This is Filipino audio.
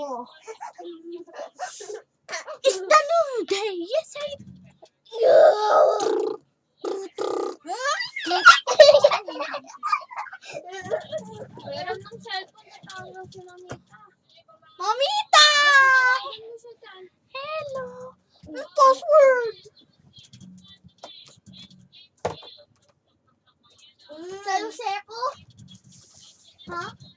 ko. It's the noonday. Yes, I... Meron ng cellphone na tawag si Mamita. Mamita! Ano siya dyan? Hello. Yung password. Salo seko? Ha?